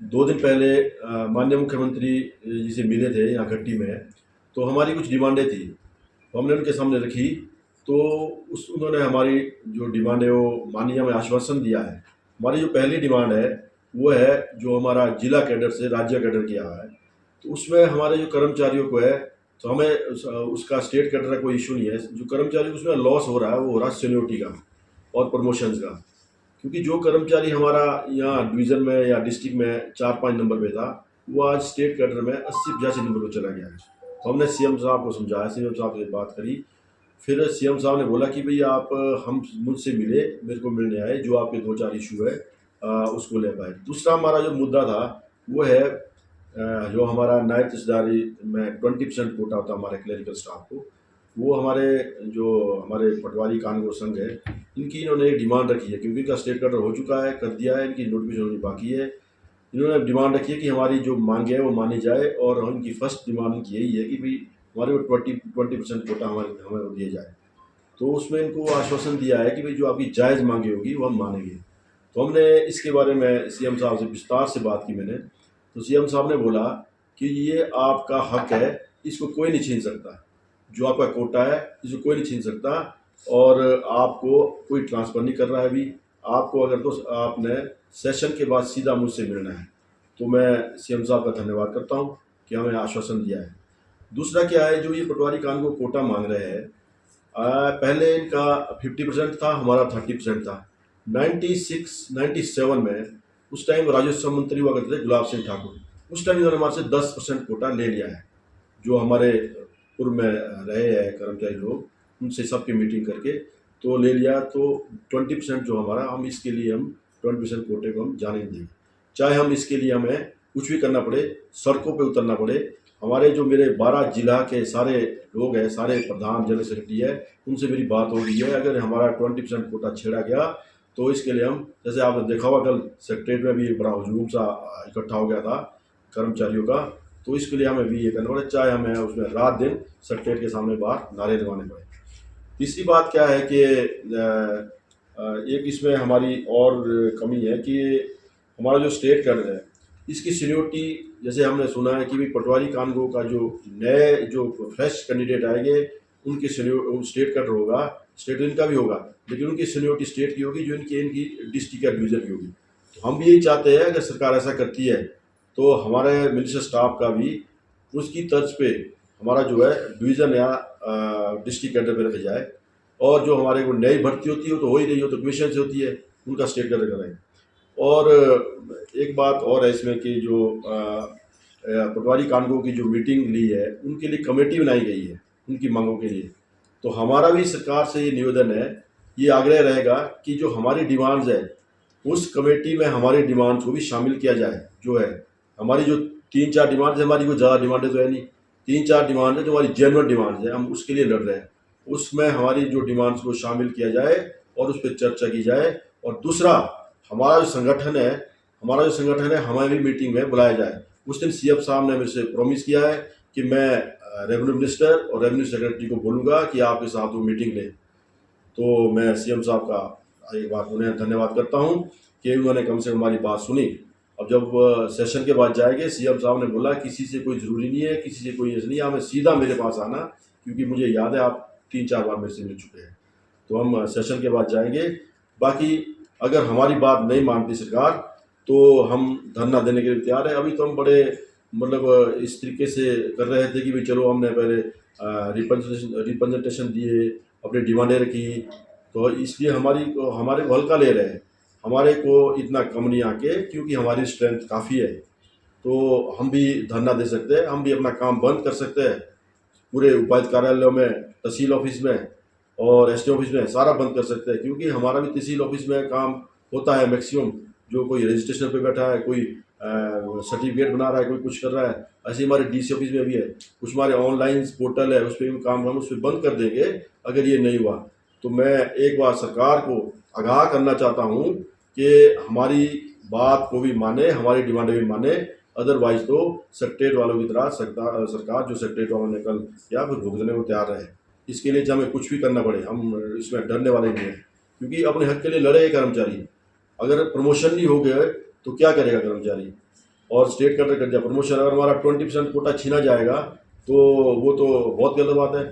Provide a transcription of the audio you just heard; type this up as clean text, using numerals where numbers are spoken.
2 दिन पहले माननीय मुख्यमंत्री जी से मिले थे यहाँ घट्टी में, तो हमारी कुछ डिमांडें थी, तो हमने उनके सामने रखी। तो उन्होंने हमारी जो डिमांड है वो मानी, हमें आश्वासन दिया है। हमारी जो पहली डिमांड है वो है जो हमारा जिला कैडर से राज्य कैडर किया है, तो उसमें हमारे जो कर्मचारियों को है, तो हमें उसका स्टेट कैडर का कोई इशू नहीं है। जो कर्मचारी को उसमें लॉस हो रहा है वो हो रहा है सीनियोरिटी का और प्रमोशंस का। क्योंकि जो कर्मचारी हमारा यहाँ डिवीज़न में या डिस्ट्रिक्ट में 4-5 नंबर पे था, वो आज स्टेट कैडर में 80-85 नंबर पे चला गया है। तो हमने सीएम साहब को समझाया, सीएम साहब से बात करी। फिर सीएम साहब ने बोला कि भई आप हम मुझसे मिले, मेरे को मिलने आए, जो आपके 2-4 इश्यू है उसको ले पाए। दूसरा हमारा जो मुद्दा था वो है जो हमारा नायब तहसीलदारी में 20% कोटा होता है हमारे क्लरिकल स्टाफ को, वो हमारे जो हमारे पटवारी कानून संघ है, इनकी इन्होंने एक डिमांड रखी है, क्योंकि इनका स्टेट कैडर हो चुका है, कर दिया है, इनकी नोटिफिकेशन होनी बाकी है। इन्होंने डिमांड रखी है कि हमारी जो मांगे है वो मानी जाए, और उनकी फर्स्ट डिमांड इनकी यही है कि भाई हमारे को 20% कोटा हमें हमें दिया जाए। तो उसमें इनको आश्वासन दिया है कि भाई जो आपकी जायज़ मांगे होगी वो हम मानेंगे। तो हमने इसके बारे में सीएम साहब से विस्तार से बात की मैंने, तो सीएम साहब ने बोला कि ये आपका हक है, इसको कोई नहीं छीन सकता। जो आपका कोटा है इसको कोई नहीं छीन सकता, और आपको कोई ट्रांसफ़र नहीं कर रहा है अभी। आपको अगर तो आपने सेशन के बाद सीधा मुझसे मिलना है। तो मैं सीएम साहब का धन्यवाद करता हूँ कि हमें आश्वासन दिया है। दूसरा क्या है, जो ये पटवारी कानून को कोटा मांग रहे हैं, पहले इनका 50% था, हमारा 30% था। 96-97 में उस टाइम राजस्व मंत्री हुआ करते थे गुलाब सिंह ठाकुर, उस टाइम इन्होंने हमारे से 10% कोटा ले लिया है। जो हमारे पूर्व में रहे हैं कर्मचारी लोग, उनसे सबकी मीटिंग करके तो ले लिया। तो 20% जो हमारा, हम इसके लिए हम 20% कोटे को हम जाने नहीं देंगे, चाहे हम इसके लिए हमें कुछ भी करना पड़े, सड़कों पे उतरना पड़े। हमारे जो मेरे 12 जिला के सारे लोग हैं, सारे प्रधान जनरल सेक्रेटरी है, उनसे मेरी बात हो रही है। अगर हमारा 20% कोटा छेड़ा गया तो इसके लिए हम, जैसे आपने देखा हुआ कल सेक्रेटरीट में भी एक बड़ा हुजूम सा इकट्ठा हो गया था कर्मचारियों का, तो इसके लिए हमें भी ये करना पड़े, चाहे हमें उसमें रात दिन सेक्रेटरीट के सामने बाहर नारे लगवाने पड़े। तीसरी बात क्या है कि एक इसमें हमारी और कमी है कि हमारा जो स्टेट कैडर है, इसकी सीनियोरिटी, जैसे हमने सुना है कि भाई पटवारी कानूनगो का जो नए जो फ्रेश कैंडिडेट आएंगे, उनकी स्टेट कैडर होगा, स्टेट इनका भी होगा, लेकिन उनकी सीनियोरिटी स्टेट की होगी, जो इनकी इनकी डिस्ट्रिक्ट या डिवीजन की होगी। तो हम भी यही चाहते हैं, अगर सरकार ऐसा करती है तो हमारे मिनिस्टर स्टाफ का भी उसकी तर्ज पे हमारा जो है डिवीज़न या डिस्ट्रिक्ट कैडर पे रखा जाए। और जो हमारे को नई भर्ती होती है वो तो हो ही रही हो, तो कमीशन से होती है, उनका स्टेट कैडर कराएं। और एक बात और है इसमें कि जो पटवारी कानूनगो की जो मीटिंग ली है, उनके लिए कमेटी बनाई गई है उनकी मांगों के लिए। तो हमारा भी सरकार से ये निवेदन है, ये आग्रह रहेगा कि जो हमारी डिमांड्स है उस कमेटी में हमारी डिमांड्स को भी शामिल किया जाए। जो है हमारी जो 3-4 डिमांड्स है, हमारी कोई ज़्यादा डिमांडें तो है नहीं, 3-4 डिमांड है जो हमारी जेन्युइन डिमांड्स है, हम उसके लिए लड़ रहे हैं। उसमें हमारी जो डिमांड्स को शामिल किया जाए और उस पर चर्चा की जाए। और दूसरा, हमारा जो संगठन है हमें भी मीटिंग में बुलाया जाए। उस दिन सीएम साहब ने मेरे से प्रॉमिस किया है कि मैं रेवेन्यू मिनिस्टर और रेवेन्यू सेक्रेटरी को बोलूँगा कि आपके साथ वो मीटिंग लें। तो मैं सीएम साहब का एक बार उन्हें धन्यवाद करता हूँ कि उन्होंने कम से कम हमारी बात सुनी। अब जब सेशन के बाद जाएंगे, सीएम साहब ने बोला किसी से कोई ज़रूरी नहीं है, किसी से कोई ऐसा नहीं है, हमें सीधा मेरे पास आना, क्योंकि मुझे याद है आप 3-4 बार मेरे से मिल चुके हैं। तो हम सेशन के बाद जाएंगे। बाकी अगर हमारी बात नहीं मानती सरकार तो हम धरना देने के लिए तैयार है। अभी तो हम बड़े मतलब इस तरीके से कर रहे थे कि भाई चलो, हमने पहले रिप्रेजेंटेशन दिए, अपनी डिमांडें रखी, तो इसलिए हमारे को हल्का ले रहे हैं, हमारे को इतना कम नहीं आके, क्योंकि हमारी स्ट्रेंथ काफ़ी है। तो हम भी धरना दे सकते हैं, हम भी अपना काम बंद कर सकते हैं, पूरे उपायुक्त कार्यालयों में, तहसील ऑफिस में और एसटी ऑफिस में सारा बंद कर सकते हैं, क्योंकि हमारा भी तहसील ऑफिस में काम होता है मैक्सिमम। जो कोई रजिस्ट्रेशन पे बैठा है, कोई सर्टिफिकेट बना रहा है, कोई कुछ कर रहा है, ऐसे हमारे डीसी ऑफिस में भी है। कुछ हमारे ऑनलाइन पोर्टल है, उस पर भी काम, हम उस पर बंद कर देंगे अगर ये नहीं हुआ। तो मैं एक बार सरकार को आगाह करना चाहता हूँ कि हमारी बात को भी माने, हमारी डिमांडें भी माने, अदरवाइज तो सेक्रेटरीट वालों की तरह सरकार जो सेक्रेटरीट वालों ने कल या फिर भुगतने को तैयार रहे। इसके लिए हमें कुछ भी करना पड़े, हम इसमें डरने वाले नहीं हैं, क्योंकि अपने हक के लिए लड़े कर्मचारी। अगर प्रमोशन नहीं हो गया तो क्या करेगा कर्मचारी? और स्टेट का कर दिया प्रमोशन। अगर हमारा 20% कोटा छीना जाएगा तो वो तो बहुत गलत बात है।